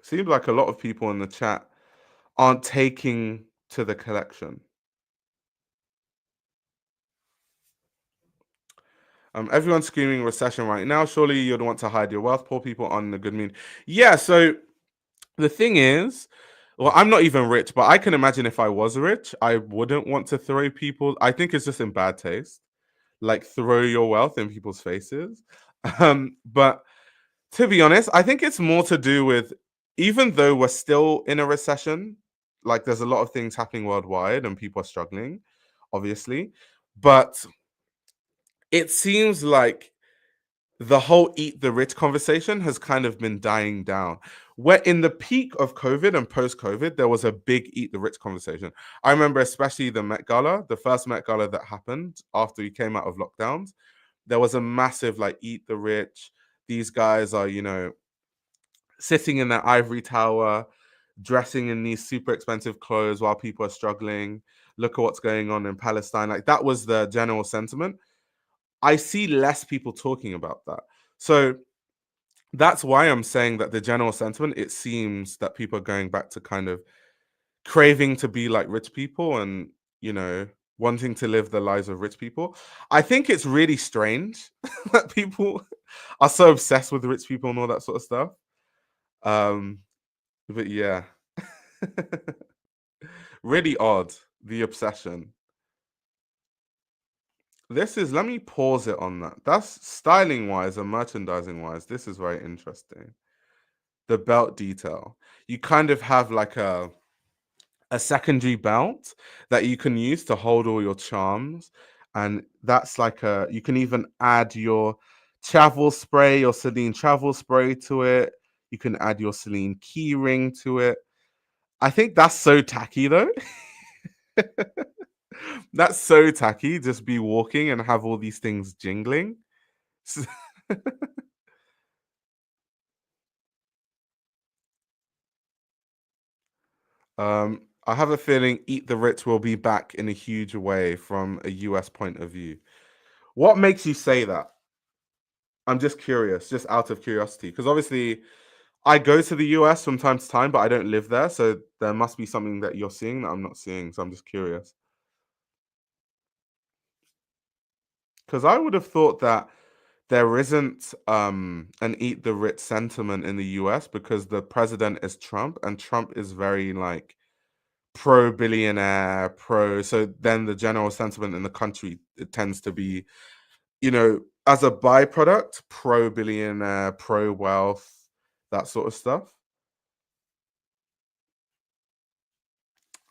Seems like a lot of people in the chat aren't taking to the collection. Everyone's screaming recession right now. Surely you'd want to hide your wealth. Poor people aren't in a good mood. Yeah. So the thing is, well, I'm not even rich, but I can imagine if I was rich, I wouldn't want to throw people. I think it's just in bad taste, like throw your wealth in people's faces. But to be honest, I think it's more to do with even though we're still in a recession, like there's a lot of things happening worldwide and people are struggling, obviously. But it seems like the whole eat the rich conversation has kind of been dying down. Where in the peak of COVID and post COVID, there was a big eat the rich conversation. I remember, especially the Met Gala, the first Met Gala that happened after we came out of lockdowns, there was a massive like eat the rich. These guys are, sitting in their ivory tower, dressing in these super expensive clothes while people are struggling. Look at what's going on in Palestine. Like that was the general sentiment. I see less people talking about that. So that's why I'm saying that the general sentiment, it seems that people are going back to kind of craving to be like rich people and, wanting to live the lives of rich people. I think it's really strange that people are so obsessed with rich people and all that sort of stuff. Um, but yeah, really odd, the obsession. This is, let me pause it on that. That's styling wise and merchandising wise. This is very interesting. The belt detail. You kind of have like a secondary belt that you can use to hold all your charms. And that's like you can even add your travel spray, your Celine travel spray to it. You can add your Celine key ring to it. I think that's so tacky though. That's so tacky. Just be walking and have all these things jingling. I have a feeling Eat the Rich will be back in a huge way from a US point of view. What makes you say that? I'm just curious, just out of curiosity, because obviously I go to the US from time to time, but I don't live there. So there must be something that you're seeing that I'm not seeing. So I'm just curious. Because I would have thought that there isn't an eat the rich sentiment in the US because the president is Trump and Trump is very like pro billionaire, pro. So then the general sentiment in the country it tends to be, as a byproduct, pro billionaire, pro wealth, that sort of stuff.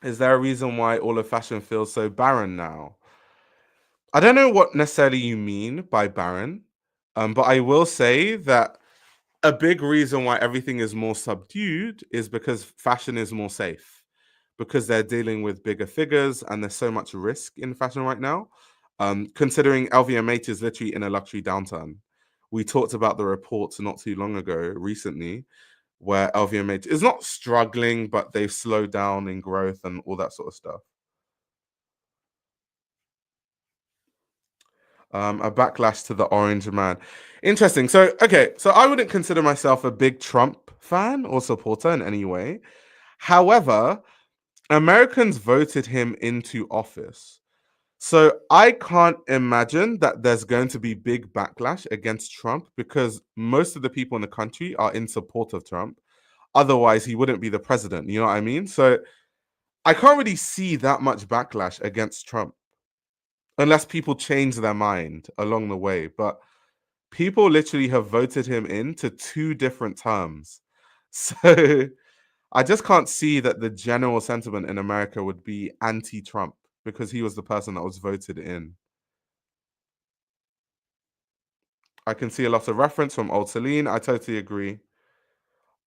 Is there a reason why all of fashion feels so barren now? I don't know what necessarily you mean by barren, but I will say that a big reason why everything is more subdued is because fashion is more safe because they're dealing with bigger figures and there's so much risk in fashion right now. Considering LVMH is literally in a luxury downturn. We talked about the reports not too long ago, recently, where LVMH is not struggling, but they've slowed down in growth and all that sort of stuff. A backlash to the orange man. Interesting. So, okay, so I wouldn't consider myself a big Trump fan or supporter in any way. However, Americans voted him into office. So I can't imagine that there's going to be big backlash against Trump because most of the people in the country are in support of Trump. Otherwise, he wouldn't be the president. You know what I mean? So I can't really see that much backlash against Trump unless people change their mind along the way. But people literally have voted him into two different terms. So I just can't see that the general sentiment in America would be anti-Trump because he was the person that was voted in. I can see a lot of reference from old Celine. I totally agree.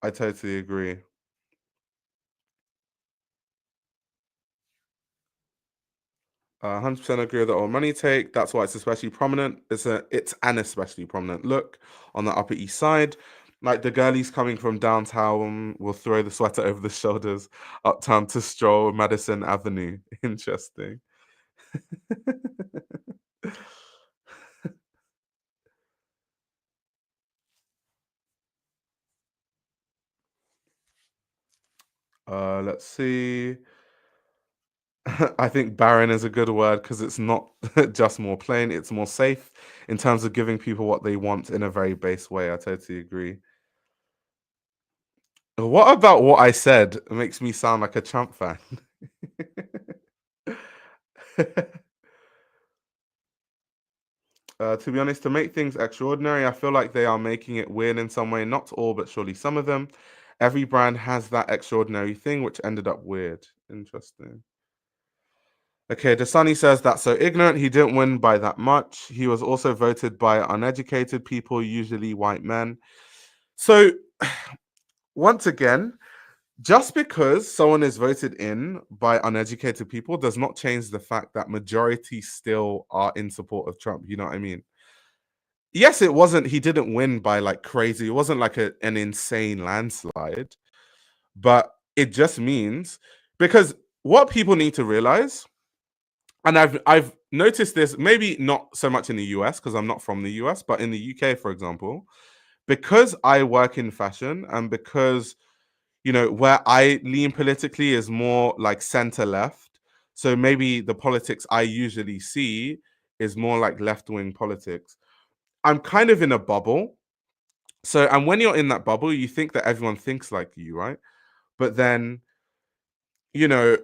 I totally agree. 100% agree with the old money take. That's why it's especially prominent. It's an especially prominent look on the Upper East Side. Like the girlies coming from downtown will throw the sweater over the shoulders uptown to stroll Madison Avenue. Interesting. Let's see. I think barren is a good word because it's not just more plain, it's more safe in terms of giving people what they want in a very base way. I totally agree. What about what I said makes me sound like a Trump fan? To be honest, to make things extraordinary, I feel like they are making it weird in some way. Not all, but surely some of them. Every brand has that extraordinary thing, which ended up weird. Interesting. Okay, Dasani says that's so ignorant. He didn't win by that much. He was also voted by uneducated people, usually white men. So, once again, just because someone is voted in by uneducated people does not change the fact that majority still are in support of Trump. You know what I mean? Yes, it wasn't, he didn't win by like crazy. It wasn't like an insane landslide, but it just means because what people need to realize, and I've noticed this maybe not so much in the US because I'm not from the US, but in the UK, for example, because I work in fashion and because where I lean politically is more like center left. So maybe the politics I usually see is more like left wing politics. I'm kind of in a bubble. So, and when you're in that bubble, you think that everyone thinks like you, right? But then, you know,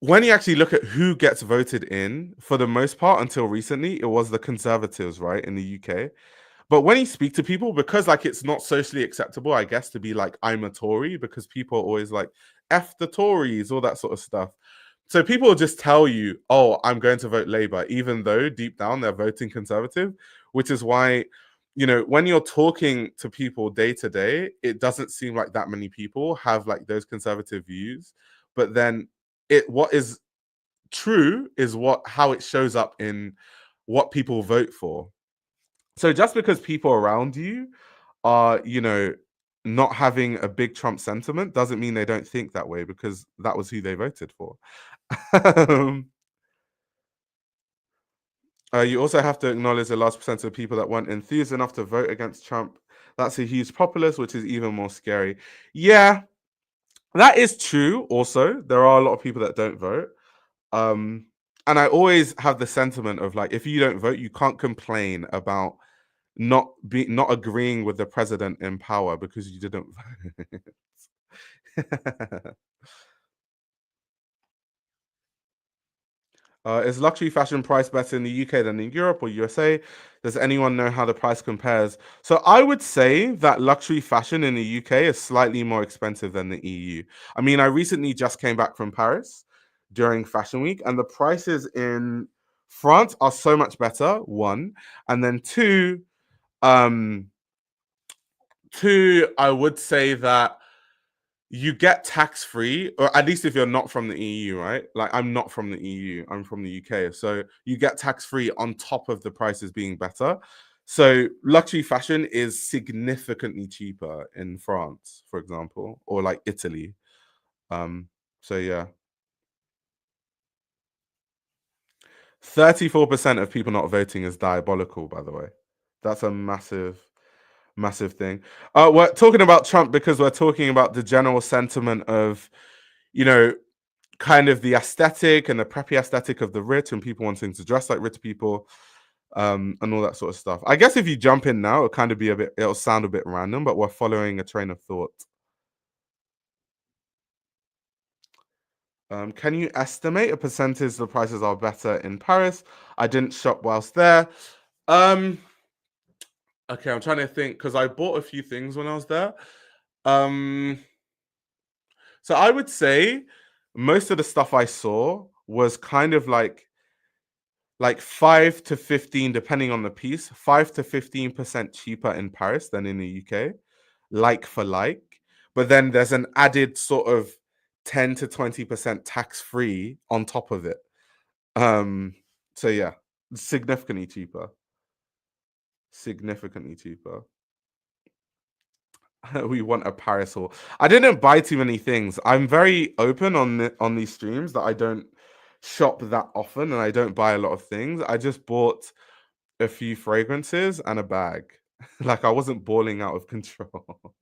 when you actually look at who gets voted in, for the most part, until recently, it was the Conservatives, right, in the UK. But when you speak to people, because like it's not socially acceptable, I guess, to be like, I'm a Tory, because people are always like, F the Tories, all that sort of stuff. So people will just tell you, oh, I'm going to vote Labour, even though deep down they're voting Conservative, which is why, when you're talking to people day to day, it doesn't seem like that many people have like those conservative views. But then what is true is how it shows up in what people vote for. So just because people around you are, not having a big Trump sentiment doesn't mean they don't think that way, because that was who they voted for. Um, you also have to acknowledge the large percentage of people that weren't enthused enough to vote against Trump. That's a huge populace, which is even more scary. Yeah, that is true. Also, there are a lot of people that don't vote. Um, and I always have the sentiment of like, if you don't vote, you can't complain about not agreeing with the president in power because you didn't vote. Is luxury fashion price better in the UK than in Europe or USA? Does anyone know how the price compares? So I would say that luxury fashion in the UK is slightly more expensive than the EU. I mean, I recently just came back from Paris during Fashion Week, and the prices in France are so much better. One, and then um, I would say that you get tax free, or at least if you're not from the EU, right? Like I'm not from the EU, I'm from the UK. So you get tax free on top of the prices being better. So luxury fashion is significantly cheaper in France, for example, or like Italy. Um, so yeah. 34% of people not voting is diabolical, by the way. That's a massive, massive thing. We're talking about Trump because we're talking about the general sentiment of, you know, kind of the aesthetic and the preppy aesthetic of the rich and people wanting to dress like rich people, and all that sort of stuff. I guess if you jump in now, it'll sound a bit random, but we're following a train of thought. Can you estimate a percentage the prices are better in Paris? I didn't shop whilst there. Um, okay, I'm trying to think because I bought a few things when I was there. Um, so I would say most of the stuff I saw was kind of like 5 to 15, depending on the piece, 5 to 15% cheaper in Paris than in the UK, like for like. But then there's an added sort of 10 to 20% tax free on top of it. Um, so yeah, significantly cheaper. Significantly cheaper. We want a Paris haul. I didn't buy too many things. I'm very open on these streams that I don't shop that often and I don't buy a lot of things. I just bought a few fragrances and a bag. Like I wasn't balling out of control.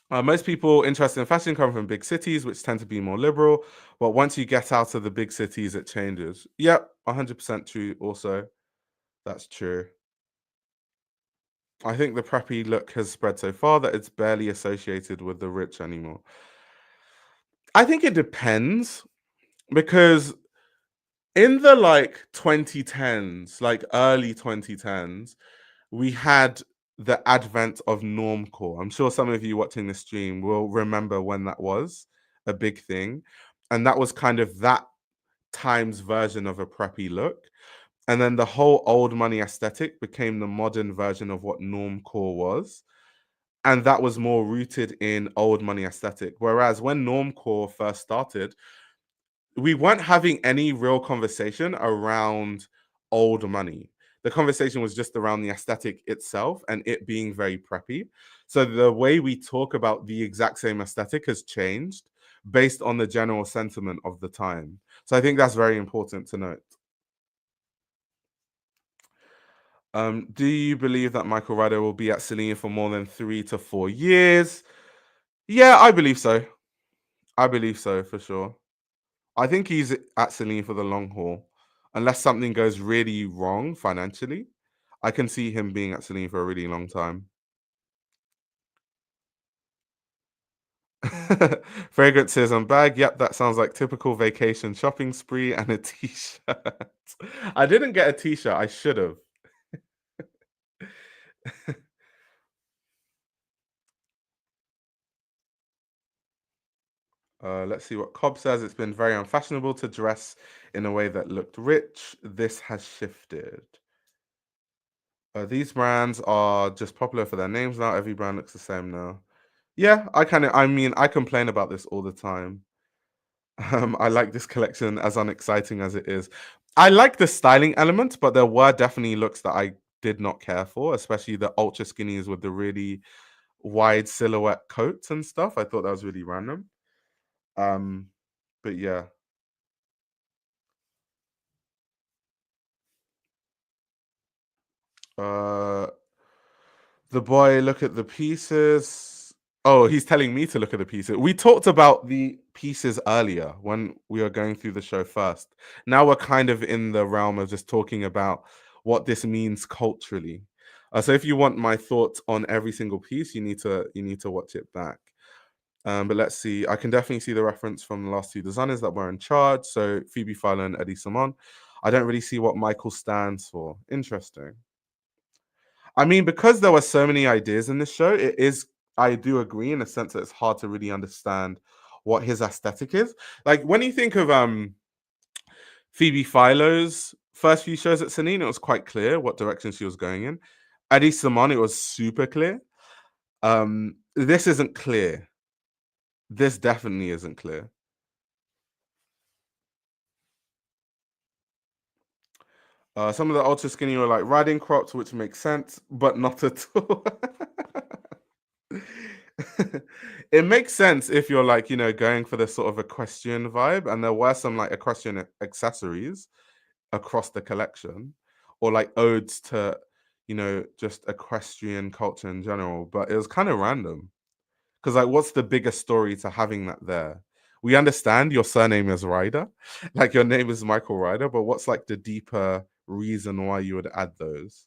Most people interested in fashion come from big cities, which tend to be more liberal. But once you get out of the big cities, it changes. Yep, 100% true. Also, that's true. I think the preppy look has spread so far that it's barely associated with the rich anymore. I think it depends because in the like 2010s, like early 2010s, we had the advent of normcore. I'm sure some of you watching the stream will remember when that was a big thing. And that was kind of that time's version of a preppy look. And then the whole old money aesthetic became the modern version of what normcore was. And that was more rooted in old money aesthetic. Whereas when normcore first started, we weren't having any real conversation around old money. The conversation was just around the aesthetic itself and it being very preppy. So the way we talk about the exact same aesthetic has changed based on the general sentiment of the time. So I think that's very important to note. Do you believe that Michael Ryder will be at Celine for more than 3 to 4 years? Yeah, I believe so. I believe so for sure. I think he's at Celine for the long haul. Unless something goes really wrong financially, I can see him being at Celine for a really long time. Fragrances and bag. Yep, that sounds like typical vacation shopping spree and a t-shirt. I didn't get a t-shirt. I should have. Let's see what Cobb says. It's been very unfashionable to dress in a way that looked rich. This has shifted. These brands are just popular for their names now. Every brand looks the same now. Yeah, I mean, I complain about this all the time. I like this collection as unexciting as it is. I like the styling element, but there were definitely looks that I did not care for, especially the ultra skinnies with the really wide silhouette coats and stuff. I thought that was really random. Um, but yeah. Uh The boy, look at the pieces. Oh, he's telling me to look at the pieces. We talked about the pieces earlier when we were going through the show first. Now we're kind of in the realm of just talking about what this means culturally. So if you want my thoughts on every single piece, you need to watch it back. But let's see. I can definitely see the reference from the last two designers that were in charge. So Phoebe Philo and Hedi Slimane. I don't really see what Michael stands for. Interesting. I mean, because there were so many ideas in this show, it is I do agree in a sense that it's hard to really understand what his aesthetic is. Like when you think of Phoebe Philo's first few shows at Celine, it was quite clear what direction she was going in. Hedi Slimane, it was super clear. This isn't clear. This definitely isn't clear. Some of the ultra skinny were like riding crops, which makes sense, but not at all. It makes sense if you're like, going for the sort of equestrian vibe, and there were some like equestrian accessories across the collection, or like odes to, just equestrian culture in general. But it was kind of random because, like, what's the bigger story to having that there? We understand your surname is Ryder, like your name is Michael Ryder, but what's like the deeper reason why you would add those?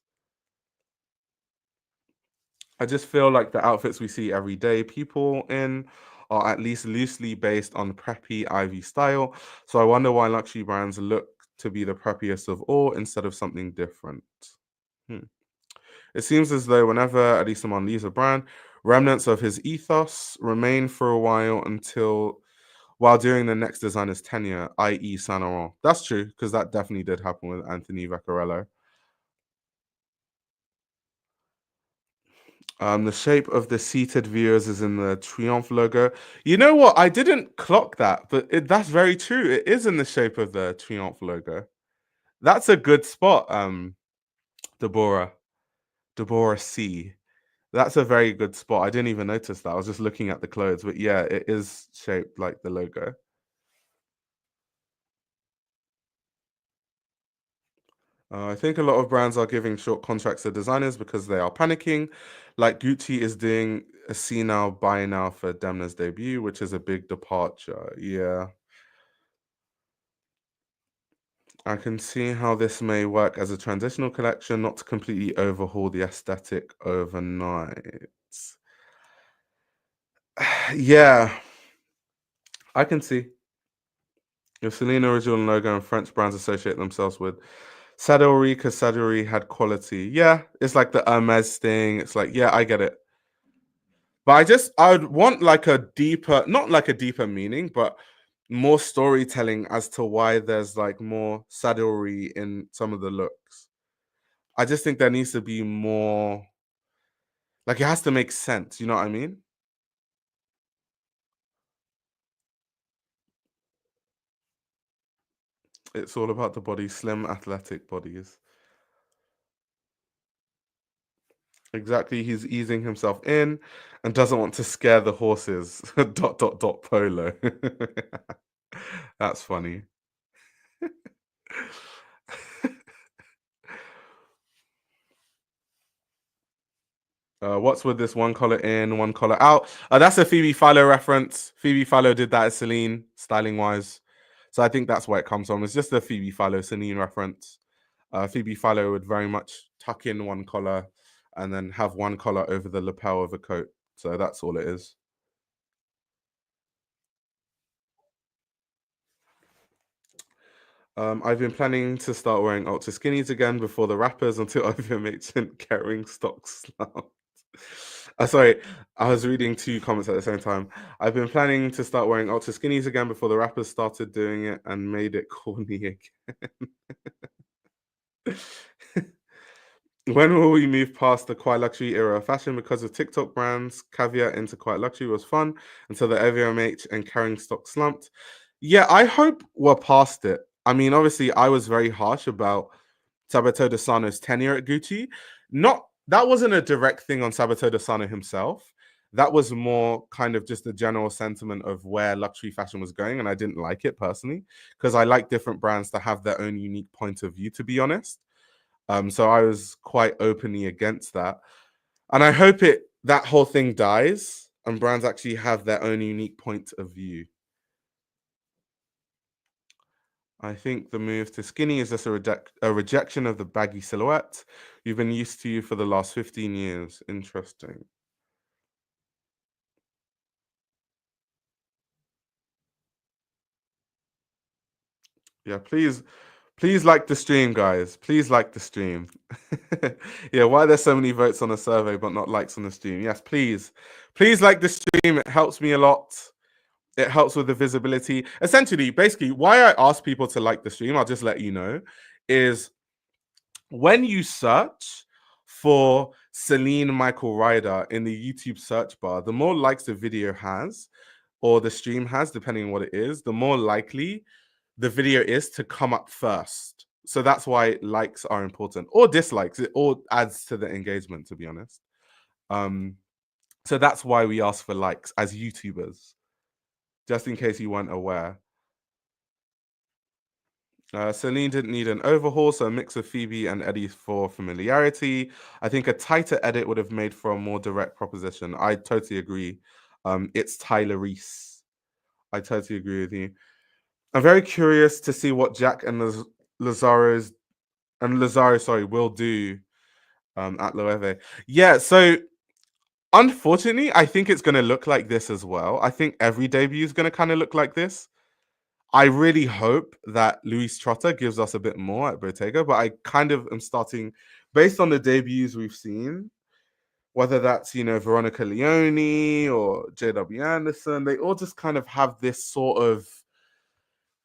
I just feel like the outfits we see every day people in are at least loosely based on preppy Ivy style. So I wonder why luxury brands look to be the preppiest of all instead of something different. Hmm. It seems as though whenever Hedi Slimane leaves a brand, remnants of his ethos remain for a while while during the next designer's tenure, i.e. Saint Laurent. That's true, because that definitely did happen with Anthony Vaccarello. The shape of the seated viewers is in the Triomphe logo. You know what? I didn't clock that, but that's very true. It is in the shape of the Triomphe logo. That's a good spot, Deborah. Deborah C. That's a very good spot. I didn't even notice that. I was just looking at the clothes, but yeah, it is shaped like the logo. I think a lot of brands are giving short contracts to designers because they are panicking. Like Gucci is doing a see now, buy now for Demna's debut, which is a big departure. Yeah. I can see how this may work as a transitional collection, not to completely overhaul the aesthetic overnight. Yeah, I can see. If Celine original logo and French brands associate themselves with saddlery, because saddlery had quality. Yeah, it's like the Hermes thing. It's like, yeah, I get it. But I would want like a deeper, not like a deeper meaning, but more storytelling as to why there's like more saddlery in some of the looks. I just think there needs to be more, like it has to make sense. You know what I mean? It's all about the body, slim, athletic bodies. Exactly. He's easing himself in and doesn't want to scare the horses. dot dot dot polo. That's funny. What's with this one collar in, one collar out? That's a Phoebe Philo reference. Phoebe Philo did that as Celine, styling wise. So I think that's where it comes from. It's just a Phoebe Philo Celine reference. Phoebe Philo would very much tuck in one collar and then have one collar over the lapel of a coat. So that's all it is. I've been planning to start wearing ultra skinnies again before the rappers until OVMH and carrying stock slumped. Sorry, I was reading two comments at the same time. I've been planning to start wearing ultra skinnies again before the rappers started doing it and made it corny again. When will we move past the quiet luxury era of fashion? Because of TikTok brands, caveat into quiet luxury was fun until the LVMH and carrying stock slumped. Yeah, I hope we're past it. I mean, obviously, I was very harsh about Sabato De Sano's tenure at Gucci. Not that wasn't a direct thing on Sabato De Sano himself. That was more kind of just the general sentiment of where luxury fashion was going, and I didn't like it personally because I like different brands to have their own unique point of view. To be honest, so I was quite openly against that. And I hope that whole thing dies and brands actually have their own unique point of view. I think the move to skinny is just a rejection of the baggy silhouette you've been used to for the last 15 years. Interesting. Yeah, please like the stream, guys. Please like the stream. Yeah, why are there so many votes on the survey but not likes on the stream? Yes, please like the stream. It helps me a lot. It helps with the visibility. Essentially, basically, why I ask people to like the stream, I'll just let you know, is when you search for Celine Michael Ryder in the YouTube search bar, the more likes the video has or the stream has, depending on what it is, the more likely the video is to come up first. So that's why likes are important, or dislikes. It all adds to the engagement, to be honest. So that's why we ask for likes as YouTubers, just in case you weren't aware. Celine didn't need an overhaul, so a mix of Phoebe and Hedi for familiarity. I think a tighter edit would have made for a more direct proposition. I totally agree. It's Tyler Reese. I totally agree with you. I'm very curious to see what Jack and Lazaro, sorry, will do at Loewe. Yeah, so unfortunately, I think it's going to look like this as well. I think every debut is going to kind of look like this. I really hope that Luis Trotter gives us a bit more at Bottega, but I kind of am starting, based on the debuts we've seen, whether that's, Veronica Leone or JW Anderson, they all just kind of have this sort of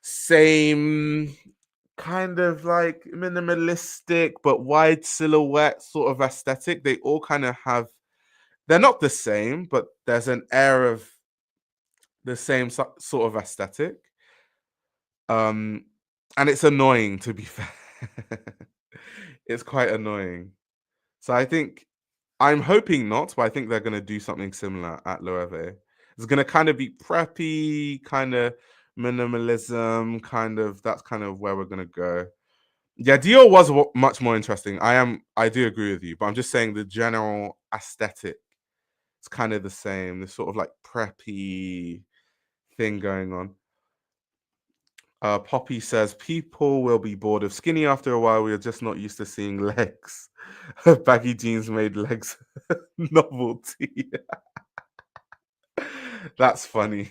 same kind of like minimalistic but wide silhouette sort of aesthetic. They all kind of have, they're not the same, but there's an air of the same sort of aesthetic. And it's annoying, to be fair. It's quite annoying. So I think I'm hoping not, but I think they're gonna do something similar at Loewe. It's gonna kind of be preppy, kind of minimalism, kind of that's kind of where we're gonna go. Yeah, Dior was much more interesting. I do agree with you, but I'm just saying the general aesthetic is kind of the same. This sort of like preppy thing going on. Poppy says people will be bored of skinny after a while. We are just not used to seeing legs. Baggy jeans made legs novelty. That's funny.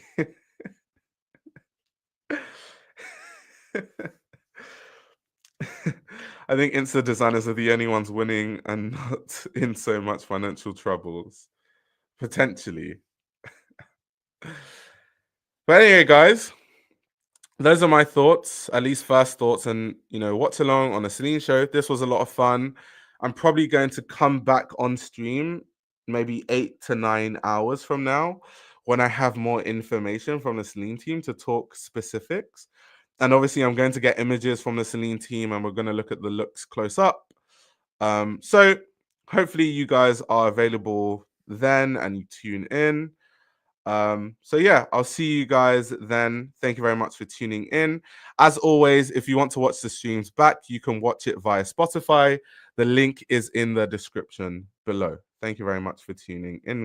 I think Insta designers are the only ones winning and not in so much financial troubles. Potentially. But anyway, guys, those are my thoughts, at least first thoughts, and watch along on the Celine show. This was a lot of fun. I'm probably going to come back on stream maybe 8 to 9 hours from now when I have more information from the Celine team to talk specifics. And obviously, I'm going to get images from the Celine team and we're going to look at the looks close up. So hopefully you guys are available then and you tune in. So yeah, I'll see you guys then. Thank you very much for tuning in. As always, if you want to watch the streams back, you can watch it via Spotify. The link is in the description below. Thank you very much for tuning in.